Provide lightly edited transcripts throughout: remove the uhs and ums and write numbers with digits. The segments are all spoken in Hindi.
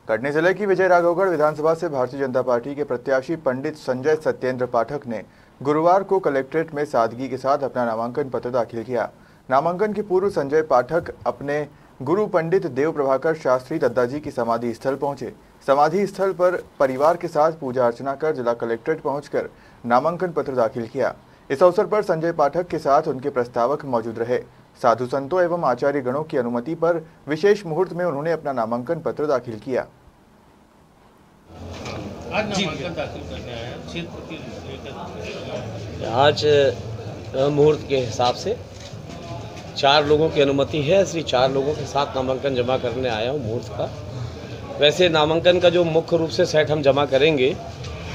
कटनी जिले की विजय राघवगढ़ विधानसभा से भारतीय जनता पार्टी के प्रत्याशी पंडित संजय सत्येंद्र पाठक ने गुरुवार को कलेक्ट्रेट में सादगी के साथ अपना नामांकन पत्र दाखिल किया। नामांकन के पूर्व संजय पाठक अपने गुरु पंडित देव प्रभाकर शास्त्री दद्दाजी की समाधि स्थल पहुंचे। समाधि स्थल पर परिवार के साथ पूजा अर्चना कर जिला कलेक्ट्रेट पहुंचकर नामांकन पत्र दाखिल किया। इस अवसर पर संजय पाठक के साथ उनके प्रस्तावक मौजूद रहे। साधु संतों एवं आचार्य गणों की अनुमति पर विशेष मुहूर्त में उन्होंने अपना नामांकन पत्र दाखिल किया। आज नामांकन दाखिल करने आए हैं क्षेत्र की लेकर। आज मुहूर्त के हिसाब से 4 लोगों की अनुमति है, इसलिए 4 लोगों के साथ नामांकन जमा करने आया हूँ मुहूर्त का। वैसे नामांकन का जो मुख्य रूप से सेट हम जमा करेंगे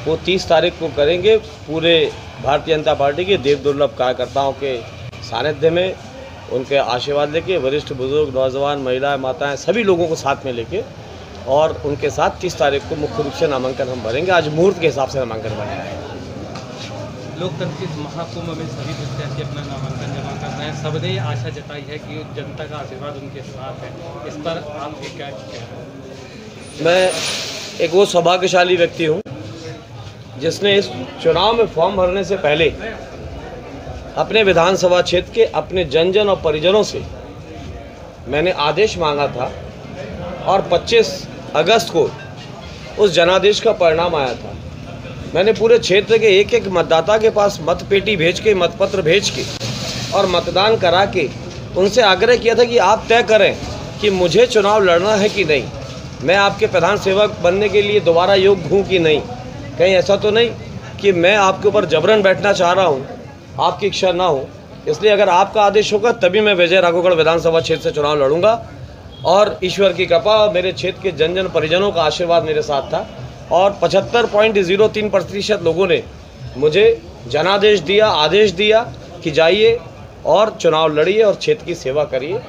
वो 30 तारीख को करेंगे। पूरे भारतीय जनता पार्टी के देव दुर्लभ कार्यकर्ताओं के सानिध्य में उनके आशीर्वाद लेके, वरिष्ठ बुजुर्ग, नौजवान, महिलाएं, माताएं, सभी लोगों को साथ में लेके और उनके साथ 30 तारीख को मुख्य रूप से नामांकन हम भरेंगे। आज मुहूर्त के हिसाब से नामांकन भरेंगे। लोकतंत्र के महाकुंभ में सभी प्रत्याशी अपना नामांकन जमा कर रहे हैं। सबने आशा जताई है कि जनता का आशीर्वाद उनके साथ है। इस पर आपके क्या कहना है? मैं एक वो सौभाग्यशाली व्यक्ति हूँ जिसने इस चुनाव में फॉर्म भरने से पहले अपने विधानसभा क्षेत्र के अपने जन और परिजनों से मैंने आदेश मांगा था और 25 अगस्त को उस जनादेश का परिणाम आया था। मैंने पूरे क्षेत्र के एक मतदाता के पास मतपेटी भेज के, मतपत्र भेज के और मतदान करा के उनसे आग्रह किया था कि आप तय करें कि मुझे चुनाव लड़ना है कि नहीं, मैं आपके प्रधान सेवक बनने के लिए दोबारा योग्य हूँ कि नहीं। कहीं ऐसा तो नहीं कि मैं आपके ऊपर जबरन बैठना चाह रहा हूँ, आपकी इच्छा ना हो। इसलिए अगर आपका आदेश होगा तभी मैं विजय राघवगढ़ विधानसभा क्षेत्र से चुनाव लड़ूंगा। और ईश्वर की कृपा और मेरे क्षेत्र के जन परिजनों का आशीर्वाद मेरे साथ था और 75.03% लोगों ने मुझे जनादेश दिया, आदेश दिया कि जाइए और चुनाव लड़िए और क्षेत्र की सेवा करिए।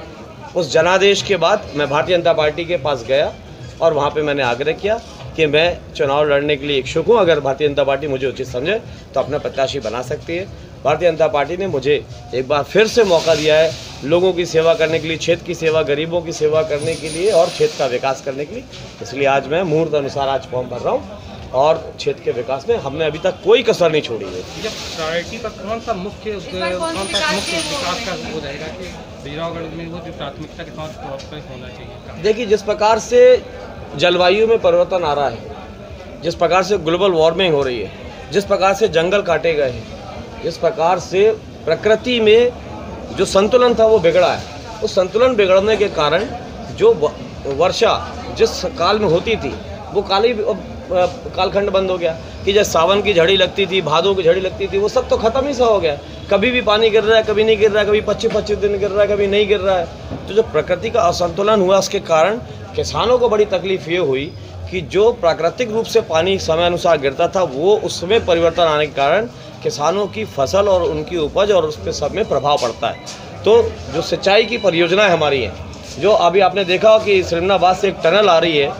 उस जनादेश के बाद मैं भारतीय जनता पार्टी के पास गया और वहाँ पे मैंने आग्रह किया कि मैं चुनाव लड़ने के लिए इच्छुक हूँ। अगर भारतीय जनता पार्टी मुझे उचित समझे तो अपना प्रत्याशी बना सकती है। भारतीय जनता पार्टी ने मुझे एक बार फिर से मौका दिया है लोगों की सेवा करने के लिए, क्षेत्र की सेवा, गरीबों की सेवा करने के लिए और क्षेत्र का विकास करने के लिए। इसलिए आज मैं मुहूर्त अनुसार आज फॉर्म भर रहा हूँ और क्षेत्र के विकास में हमने अभी तक कोई कसर नहीं छोड़ी है। जब प्रायोरिटी पर कौन सा मुख्य विकास का वो रहेगा कि विजयराघवगढ़ में वो जो प्राथमिकता के तौर पर होना चाहिए? देखिए, जिस प्रकार से जलवायु में परिवर्तन आ रहा है, जिस प्रकार से ग्लोबल वार्मिंग हो रही है, जिस प्रकार से जंगल काटे गए हैं, जिस प्रकार से प्रकृति में जो संतुलन था वो बिगड़ा है, उस संतुलन बिगड़ने के कारण जो वर्षा जिस काल में होती थी वो कालखंड बंद हो गया कि जैसे सावन की झड़ी लगती थी, भादों की झड़ी लगती थी, वो सब तो खत्म ही सा हो गया। कभी भी पानी गिर रहा है, कभी नहीं गिर रहा है, कभी 25-25 दिन गिर रहा है, कभी नहीं गिर रहा है। तो जो प्रकृति का असंतुलन हुआ उसके कारण किसानों को बड़ी तकलीफ ये हुई कि जो प्राकृतिक रूप से पानी समय अनुसार गिरता था वो उसमें परिवर्तन आने के कारण किसानों की फसल और उनकी उपज और उस पर सब में प्रभाव पड़ता है। तो जो सिंचाई की परियोजनाएं हमारी हैं, जो अभी आपने देखा कि सिमनाबाद से एक टनल आ रही है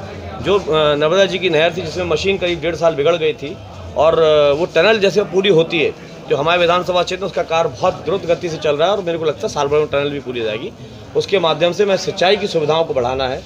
जो नर्मदा जी की नहर थी जिसमें मशीन करीब 1.5 साल बिगड़ गई थी और वो टनल जैसे पूरी होती है जो हमारे विधानसभा क्षेत्र में उसका कार्य बहुत द्रुत गति से चल रहा है और मेरे को लगता है साल भर में टनल भी पूरी हो जाएगी। उसके माध्यम से मैं सिंचाई की सुविधाओं को बढ़ाना है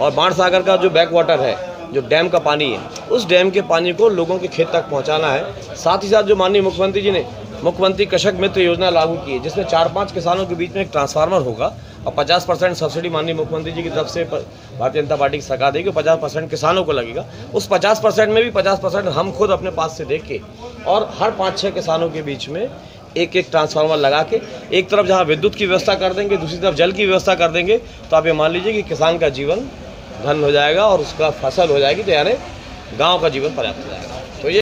और बाण सागर का जो बैक वाटर है, जो डैम का पानी है, उस डैम के पानी को लोगों के खेत तक पहुंचाना है। साथ ही साथ जो माननीय मुख्यमंत्री जी ने मुख्यमंत्री कृषक मित्र योजना लागू की है जिसमें 4-5 किसानों के बीच में एक ट्रांसफार्मर होगा और 50% सब्सिडी माननीय मुख्यमंत्री जी की तरफ से भारतीय जनता पार्टी की सरकार देगी, 50% किसानों को लगेगा। उस 50% में भी 50% हम खुद अपने पास से देके और हर 5-6 किसानों के बीच में एक ट्रांसफार्मर लगा के एक तरफ जहाँ विद्युत की व्यवस्था कर देंगे, दूसरी तरफ जल की व्यवस्था कर देंगे, तो आप ये मान लीजिए कि किसान का जीवन धन हो जाएगा और उसका फसल हो जाएगी, तो यानी गाँव का जीवन पर्याप्त हो जाएगा।